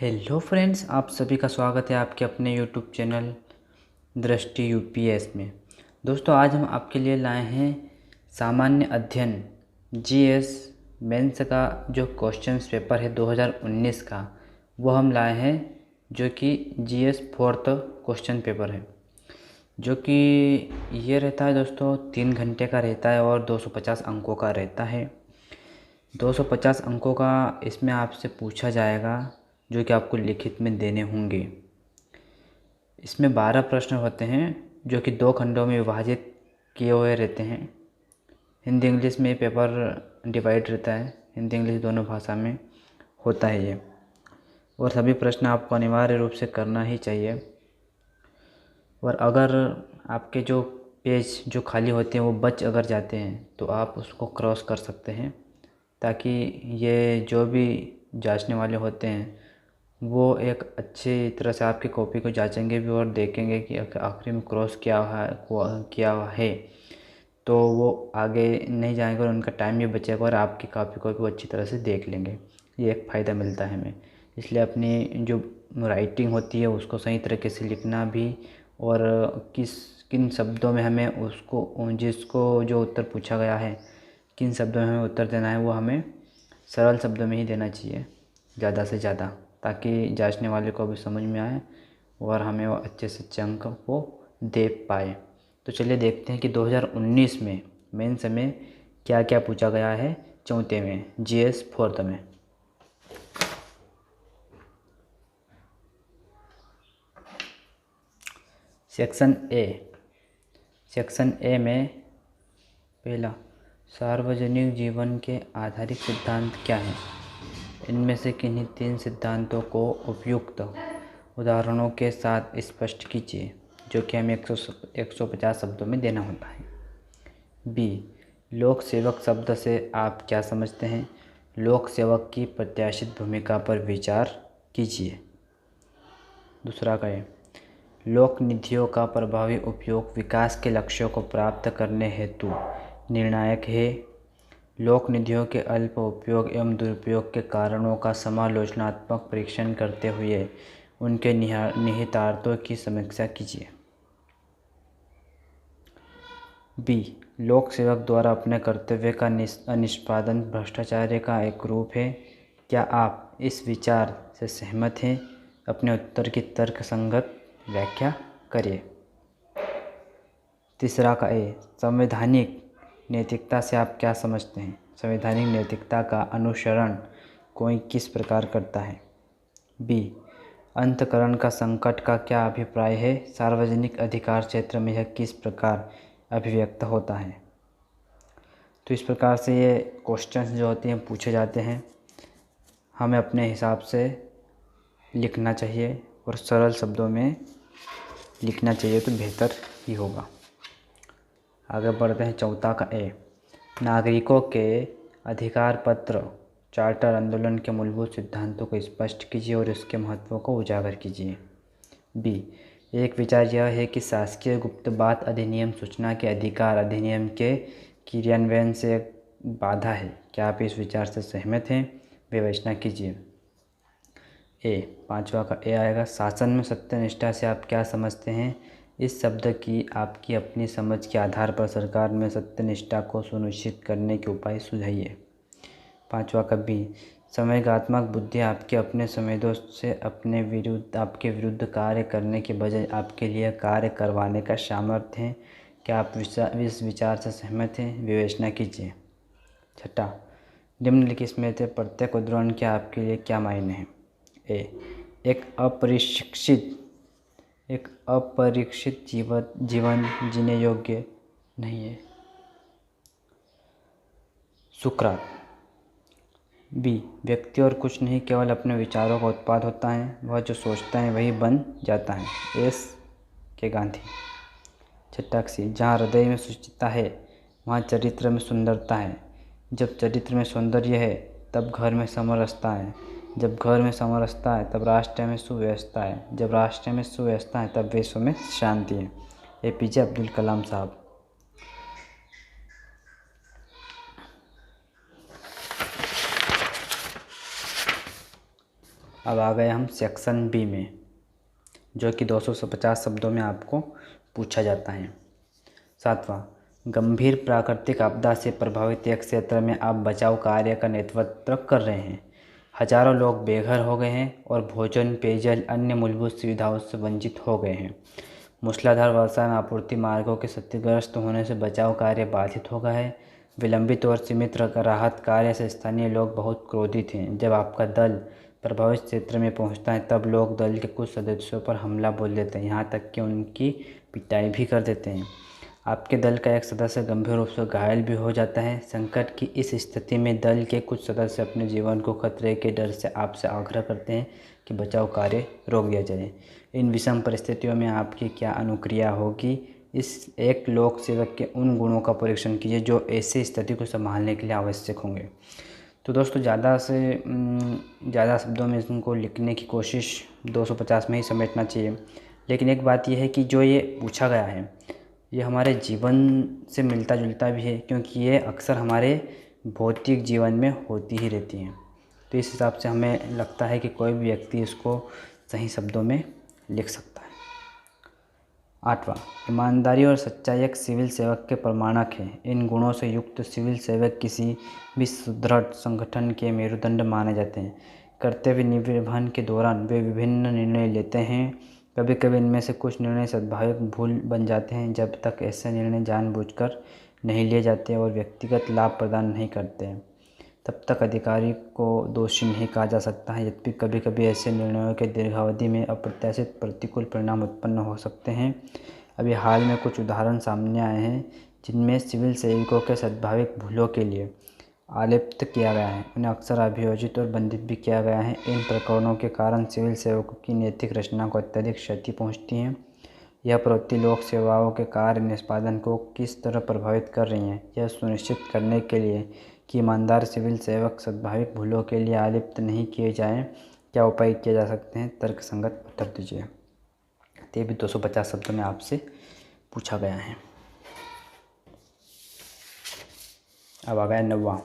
Hello friends, आप सभी का स्वागत है आपके अपने यूट्यूब चैनल दृष्टि यूपीएस में। दोस्तों, आज हम आपके लिए लाए हैं सामान्य अध्ययन जीएस मेंस का जो क्वेश्चंस पेपर है 2019 का, वो हम लाए हैं, जो कि जीएस फोर्थ क्वेश्चन पेपर है, जो कि ये रहता है दोस्तों 3 घंटे का रहता है और 250 अंकों का रहता है। 250 अंकों का इसमें आपसे पूछा जाएगा, जो कि आपको लिखित में देने होंगे। इसमें 12 प्रश्न होते हैं, जो कि 2 खंडों में विभाजित किए हुए रहते हैं। हिंदी इंग्लिश में पेपर डिवाइड रहता है, हिंदी इंग्लिश दोनों भाषा में होता है ये, और सभी प्रश्न आपको अनिवार्य रूप से करना ही चाहिए। और अगर आपके जो पेज जो खाली होते हैं वो बच अगर जाते हैं तो आप उसको क्रॉस कर सकते हैं, ताकि ये जो भी जांचने वाले होते हैं वो एक अच्छी तरह से आपकी कॉपी को जांचेंगे भी और देखेंगे कि आखिरी में क्रॉस किया हुआ है, तो वो आगे नहीं जाएंगे और उनका टाइम भी बचेगा और आपकी कॉपी को भी वो अच्छी तरह से देख लेंगे। ये एक फ़ायदा मिलता है हमें। इसलिए अपनी जो राइटिंग होती है उसको सही तरीके से लिखना भी, और किन शब्दों में हमें उसको जिसको जो उत्तर पूछा गया है किन शब्दों में हमें उत्तर देना है, वो हमें सरल शब्दों में ही देना चाहिए ज़्यादा से ज़्यादा, ताकि जांचने वाले को भी समझ में आए और हमें वो अच्छे से अच्छे अंक वो दे पाए। तो चलिए देखते हैं कि 2019 में मेंस में क्या क्या पूछा गया है चौथे में, जीएस फोर्थ में। सेक्शन ए में पहला, सार्वजनिक जीवन के आधारित सिद्धांत क्या हैं? इनमें से किन्हीं 3 सिद्धांतों को उपयुक्त उदाहरणों के साथ स्पष्ट कीजिए, जो कि हमें 150 शब्दों में देना होता है। बी, लोक सेवक शब्द से आप क्या समझते हैं? लोक सेवक की प्रत्याशित भूमिका पर विचार कीजिए। दूसरा का है, लोक निधियों का प्रभावी उपयोग विकास के लक्ष्यों को प्राप्त करने हेतु निर्णायक है। लोक निधियों के अल्प उपयोग एवं दुरुपयोग के कारणों का समालोचनात्मक परीक्षण करते हुए उनके निहितार्थों की समीक्षा कीजिए। बी, लोक सेवक द्वारा अपने कर्तव्य का अनिष्पादन भ्रष्टाचार का एक रूप है। क्या आप इस विचार से सहमत हैं? अपने उत्तर की तर्कसंगत व्याख्या करिए। तीसरा का ए, संवैधानिक नैतिकता से आप क्या समझते हैं? संवैधानिक नैतिकता का अनुसरण कोई किस प्रकार करता है? बी, अंतःकरण का संकट का क्या अभिप्राय है? सार्वजनिक अधिकार क्षेत्र में यह किस प्रकार अभिव्यक्त होता है? तो इस प्रकार से ये क्वेश्चंस जो होते हैं पूछे जाते हैं, हमें अपने हिसाब से लिखना चाहिए और सरल शब्दों में लिखना चाहिए तो बेहतर ही होगा। आगे बढ़ते हैं चौथा का ए, नागरिकों के अधिकार पत्र चार्टर आंदोलन के मूलभूत सिद्धांतों को स्पष्ट कीजिए और इसके महत्व को उजागर कीजिए। बी, एक विचार यह है कि शासकीय गुप्त बात अधिनियम सूचना के अधिकार अधिनियम के क्रियान्वयन से बाधा है। क्या आप इस विचार से सहमत हैं? विवेचना कीजिए। ए, पांचवा का ए आएगा, शासन में सत्यनिष्ठा से आप क्या समझते हैं? इस शब्द की आपकी अपनी समझ के आधार पर सरकार में सत्यनिष्ठा को सुनिश्चित करने के उपाय सुझाइए। पांचवा का बी, संवेगात्मक बुद्धि आपके अपने संवेदों से आपके विरुद्ध कार्य करने के बजाय आपके लिए कार्य करवाने का सामर्थ्य है। क्या आप इस विचार से सहमत हैं? विवेचना कीजिए। छठा, निम्नलिखित में से प्रत्येक उदाहरण के आपके लिए क्या मायने हैं? ए, एक अपरीक्षित जीवन जीने योग्य नहीं है, सुकरात। बी, व्यक्ति और कुछ नहीं केवल अपने विचारों का उत्पाद होता है, वह जो सोचता है वही बन जाता है, एस के गांधी। छठा सी, जहाँ हृदय में शुचिता है वहाँ चरित्र में सुंदरता है। जब चरित्र में सौंदर्य है तब घर में समरसता है, जब घर में समरसता है तब राष्ट्र में सुव्यवस्था है, जब राष्ट्र में सुव्यवस्था है तब विश्व में शांति है। एपीजे अब्दुल कलाम साहब। अब आ गए हम सेक्शन बी में, जो कि 250 शब्दों में आपको पूछा जाता है। 7वां, गंभीर प्राकृतिक आपदा से प्रभावित एक क्षेत्र में आप बचाव कार्य का नेतृत्व कर रहे हैं। हजारों लोग बेघर हो गए हैं और भोजन, पेयजल, अन्य मूलभूत सुविधाओं से वंचित हो गए हैं। मूसलाधार वर्षा में आपूर्ति मार्गों के क्षतिग्रस्त होने से बचाव कार्य बाधित हो गया है। विलंबित और सीमित राहत कार्य से स्थानीय लोग बहुत क्रोधित हैं। जब आपका दल प्रभावित क्षेत्र में पहुंचता है तब लोग दल के कुछ सदस्यों पर हमला बोल देते हैं, यहाँ तक कि उनकी पिटाई भी कर देते हैं। आपके दल का एक सदस्य गंभीर रूप से घायल भी हो जाता है। संकट की इस स्थिति में दल के कुछ सदस्य अपने जीवन को खतरे के डर से आपसे आग्रह करते हैं कि बचाव कार्य रोक दिया जाए। इन विषम परिस्थितियों में आपकी क्या अनुक्रिया होगी? इस एक लोक सेवक के उन गुणों का परीक्षण कीजिए जो ऐसी स्थिति को संभालने के लिए आवश्यक होंगे। तो दोस्तों ज़्यादा से ज़्यादा शब्दों में इनको लिखने की कोशिश 250 में ही समेटना चाहिए। लेकिन एक बात यह है कि जो ये पूछा गया है ये हमारे जीवन से मिलता जुलता भी है, क्योंकि ये अक्सर हमारे भौतिक जीवन में होती ही रहती हैं। तो इस हिसाब से हमें लगता है कि कोई भी व्यक्ति इसको सही शब्दों में लिख सकता है। 8वां, ईमानदारी और सच्चाई एक सिविल सेवक के प्रमाणक है। इन गुणों से युक्त सिविल सेवक किसी भी सुदृढ़ संगठन के मेरुदंड माने जाते हैं। कर्तव्य निर्वहन के दौरान वे विभिन्न निर्णय लेते हैं। कभी कभी इनमें से कुछ निर्णय सद्भाविक भूल बन जाते हैं। जब तक ऐसे निर्णय जानबूझकर नहीं लिए जाते और व्यक्तिगत लाभ प्रदान नहीं करते हैं तब तक अधिकारी को दोषी नहीं कहा जा सकता है। यद्यपि कभी कभी ऐसे निर्णयों के दीर्घावधि में अप्रत्याशित प्रतिकूल परिणाम उत्पन्न हो सकते हैं। अभी हाल में कुछ उदाहरण सामने आए हैं जिनमें सिविल सेवकों के सद्भाविक भूलों के लिए आलिप्त किया गया है, उन्हें अक्सर अभियोजित और बंधित भी किया गया है। इन प्रकरणों के कारण सिविल सेवकों की नैतिक रचना को अत्यधिक क्षति पहुंचती है। यह प्रवृत्ति लोक सेवाओं के कार्य निष्पादन को किस तरह प्रभावित कर रही है, यह सुनिश्चित करने के लिए कि ईमानदार सिविल सेवक सद्भाविक भूलों के लिए आलिप्त नहीं किए जाएं, क्या उपाय किए जा सकते हैं? तर्कसंगत उत्तर दीजिए। तो ये भी 250 शब्दों में आपसे पूछा गया है। अब आ गया 9वां,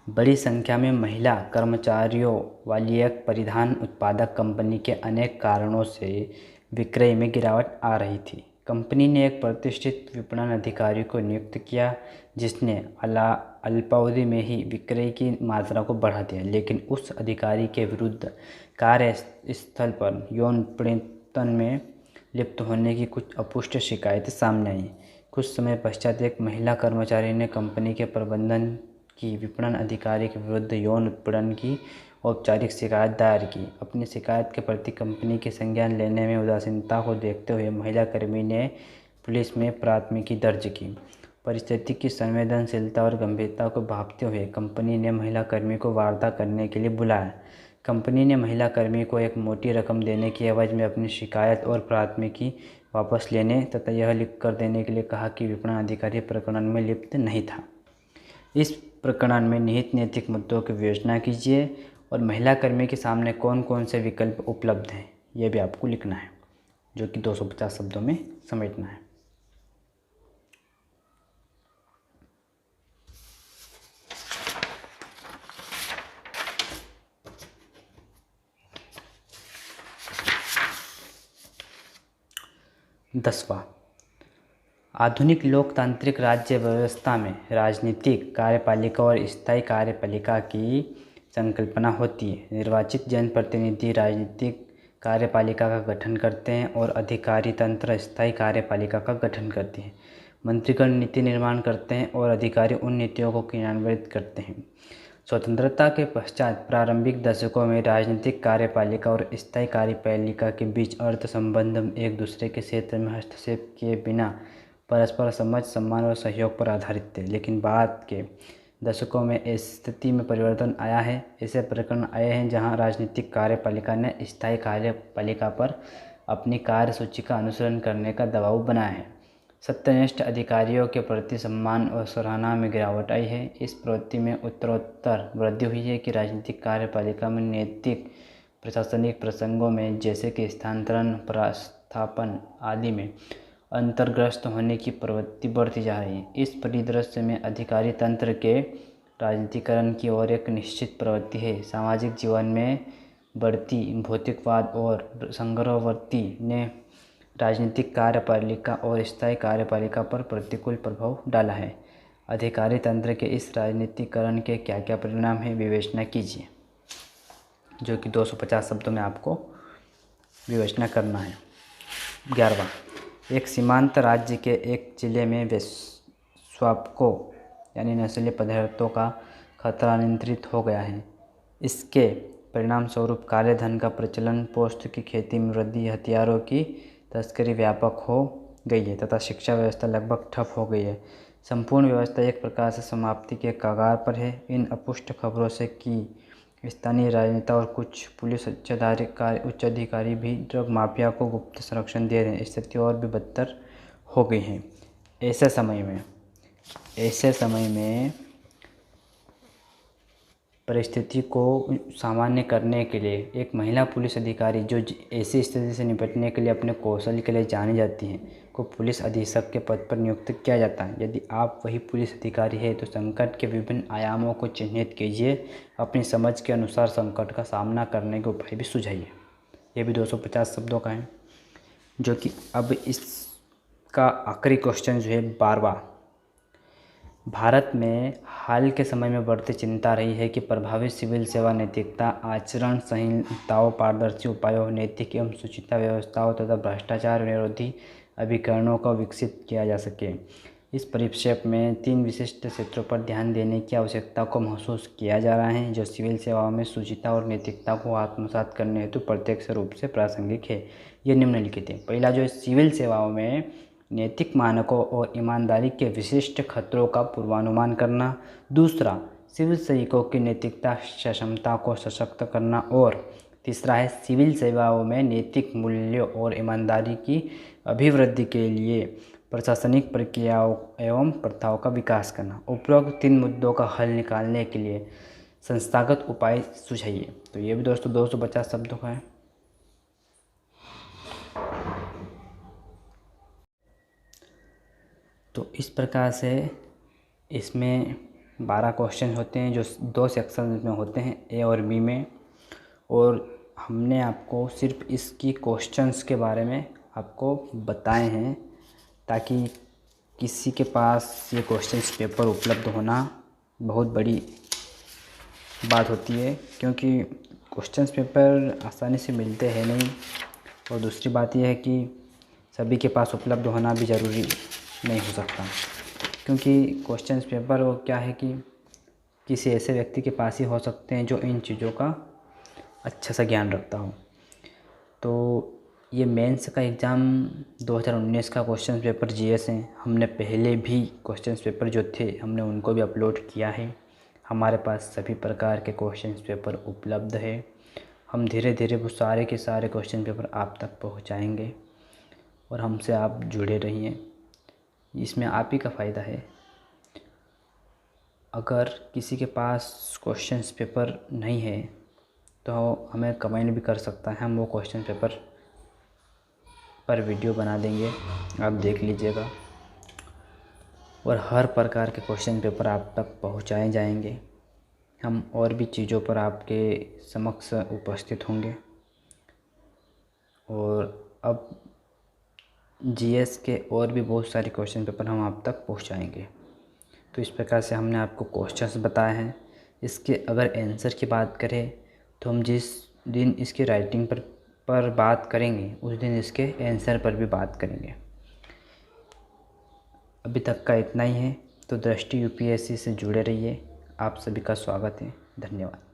बड़ी संख्या में महिला कर्मचारियों वाली एक परिधान उत्पादक कंपनी के अनेक कारणों से विक्रय में गिरावट आ रही थी। कंपनी ने एक प्रतिष्ठित विपणन अधिकारी को नियुक्त किया जिसने अल्पावधि में ही विक्रय की मात्रा को बढ़ा दिया, लेकिन उस अधिकारी के विरुद्ध कार्यस्थल पर यौन उत्पीड़न में लिप्त होने की कुछ अपुष्ट शिकायतें सामने आईं। कुछ समय पश्चात एक महिला कर्मचारी ने कंपनी के प्रबंधन की विपणन अधिकारी के विरुद्ध यौन उत्पीड़न की औपचारिक शिकायत दायर की। अपनी शिकायत के प्रति कंपनी के संज्ञान लेने में उदासीनता को देखते हुए महिला कर्मी ने पुलिस में प्राथमिकी दर्ज की। परिस्थिति की संवेदनशीलता और गंभीरता को भांपते हुए कंपनी ने महिला कर्मी को वार्ता करने के लिए बुलाया। कंपनी ने महिला कर्मी को एक मोटी रकम देने की एवज में अपनी शिकायत और प्राथमिकी वापस लेने तथा यह लिख कर देने के लिए कहा कि विपणन अधिकारी प्रकरण में लिप्त नहीं था। इस प्रकरण में निहित नैतिक मुद्दों की विवेचना कीजिए और महिला कर्मी के सामने कौन कौन से विकल्प उपलब्ध हैं यह भी आपको लिखना है, जो कि 250 शब्दों में समेटना है। दसवां, आधुनिक लोकतांत्रिक राज्य व्यवस्था में राजनीतिक कार्यपालिका और स्थायी कार्यपालिका की संकल्पना होती है। निर्वाचित जनप्रतिनिधि राजनीतिक कार्यपालिका का गठन करते हैं और अधिकारी तंत्र स्थायी कार्यपालिका का गठन करते हैं। मंत्रीगण नीति निर्माण करते हैं और अधिकारी उन नीतियों को क्रियान्वित करते हैं। स्वतंत्रता के पश्चात प्रारंभिक दशकों में राजनीतिक कार्यपालिका और स्थायी कार्यपालिका के बीच अर्थ संबंध एक दूसरे के क्षेत्र में हस्तक्षेप किए बिना परस्पर समझ, सम्मान और सहयोग पर आधारित थे। लेकिन बाद के दशकों में इस स्थिति में परिवर्तन आया है। ऐसे प्रकरण आए हैं जहां राजनीतिक कार्यपालिका ने स्थायी कार्यपालिका पर अपनी कार्यसूची का अनुसरण करने का दबाव बनाया है। सत्यनिष्ठ अधिकारियों के प्रति सम्मान और सराहना में गिरावट आई है। इस प्रवृत्ति में उत्तरोत्तर वृद्धि हुई है कि राजनीतिक कार्यपालिका में नैतिक प्रशासनिक प्रसंगों में जैसे कि स्थानांतरण, प्रस्थापन आदि में अंतर्ग्रस्त होने की प्रवृत्ति बढ़ती जा रही है। इस परिदृश्य में अधिकारी तंत्र के राजनीतिकरण की ओर एक निश्चित प्रवृत्ति है। सामाजिक जीवन में बढ़ती भौतिकवाद और संघर्षवृत्ति ने राजनीतिक कार्यपालिका और स्थायी कार्यपालिका पर प्रतिकूल प्रभाव डाला है। अधिकारी तंत्र के इस राजनीतिकरण के क्या क्या परिणाम हैं, विवेचना कीजिए, जो कि 250 शब्दों में आपको विवेचना करना है। 11वां, एक सीमांत राज्य के एक जिले में वेश्यावाटिकों यानी नशीले पदार्थों का खतरा नियंत्रित हो गया है। इसके परिणाम स्वरूप काले धन का प्रचलन, पोस्त की खेती में वृद्धि, हथियारों की तस्करी व्यापक हो गई है तथा शिक्षा व्यवस्था लगभग ठप हो गई है। संपूर्ण व्यवस्था एक प्रकार से समाप्ति के कगार पर है। इन अपुष्ट खबरों से कि स्थानीय राजनेता और कुछ पुलिस उच्चाधिकारी भी ड्रग माफिया को गुप्त संरक्षण दे रहे हैं। स्थिति और भी बदतर हो गई है। ऐसे समय में परिस्थिति को सामान्य करने के लिए एक महिला पुलिस अधिकारी, जो ऐसी स्थिति से निपटने के लिए अपने कौशल के लिए जानी जाती हैं, को पुलिस अधीक्षक के पद पर नियुक्त किया जाता है। यदि आप वही पुलिस अधिकारी हैं तो संकट के विभिन्न आयामों को चिन्हित कीजिए, अपनी समझ के अनुसार संकट का सामना करने के उपाय भी सुझाइए। ये भी 250 शब्दों का है। जो कि अब इसका आखिरी क्वेश्चन जो है 12वां, भारत में हाल के समय में बढ़ती चिंता रही है कि प्रभावी सिविल सेवा नैतिकता आचरण संहिताओं, पारदर्शी उपायों, नैतिक एवं सुचिता व्यवस्थाओं तथा भ्रष्टाचार निरोधी अभिकरणों को विकसित किया जा सके। इस परिप्रेक्ष्य में 3 विशिष्ट क्षेत्रों पर ध्यान देने की आवश्यकता को महसूस किया जा रहा है, जो सिविल सेवाओं में सुचिता और नैतिकता को आत्मसात करने हेतु प्रत्यक्ष रूप से प्रासंगिक है। ये निम्नलिखित है। पहला जो है, सिविल सेवाओं में नैतिक मानकों और ईमानदारी के विशिष्ट खतरों का पूर्वानुमान करना। दूसरा, सिविल सैनिकों की नैतिकता क्षमता को सशक्त करना। और तीसरा है, सिविल सेवाओं में नैतिक मूल्यों और ईमानदारी की अभिवृद्धि के लिए प्रशासनिक प्रक्रियाओं एवं प्रथाओं का विकास करना। उपरोक्त 3 मुद्दों का हल निकालने के लिए संस्थागत उपाय सुझाइए। तो ये भी दोस्तों 250 शब्दों का है। तो इस प्रकार से इसमें 12 क्वेश्चन होते हैं, जो 2 सेक्शन में होते हैं, ए और बी में। और हमने आपको सिर्फ इसकी क्वेश्चंस के बारे में आपको बताए हैं, ताकि किसी के पास ये क्वेश्चंस पेपर उपलब्ध होना बहुत बड़ी बात होती है, क्योंकि क्वेश्चंस पेपर आसानी से मिलते हैं नहीं। और दूसरी बात यह है कि सभी के पास उपलब्ध होना भी ज़रूरी नहीं हो सकता, क्योंकि क्वेश्चंस पेपर वो क्या है कि किसी ऐसे व्यक्ति के पास ही हो सकते हैं जो इन चीज़ों का अच्छा सा ज्ञान रखता हो। तो ये मेंस का एग्ज़ाम 2019 का क्वेश्चन पेपर जीएस हैं। हमने पहले भी क्वेश्चन पेपर जो थे हमने उनको भी अपलोड किया है। हमारे पास सभी प्रकार के क्वेश्चन पेपर उपलब्ध है। हम धीरे धीरे वो सारे के सारे क्वेश्चन पेपर आप तक पहुंचाएंगे और हमसे आप जुड़े रहिए। इसमें आप ही का फ़ायदा है। अगर किसी के पास क्वेश्चन पेपर नहीं है तो हमें कमेंट भी कर सकता है, हम वो क्वेश्चन पेपर पर वीडियो बना देंगे, आप देख लीजिएगा। और हर प्रकार के क्वेश्चन पेपर आप तक पहुंचाए जाएंगे। हम और भी चीज़ों पर आपके समक्ष उपस्थित होंगे। और अब जीएस के और भी बहुत सारे क्वेश्चन पेपर हम आप तक पहुंचाएंगे। तो इस प्रकार से हमने आपको क्वेश्चंस बताए हैं। इसके अगर आंसर की बात करें तो हम जिस दिन इसके राइटिंग पर बात करेंगे उस दिन इसके आंसर पर भी बात करेंगे। अभी तक का इतना ही है। तो दृष्टि यूपीएससी से जुड़े रहिए। आप सभी का स्वागत है। धन्यवाद।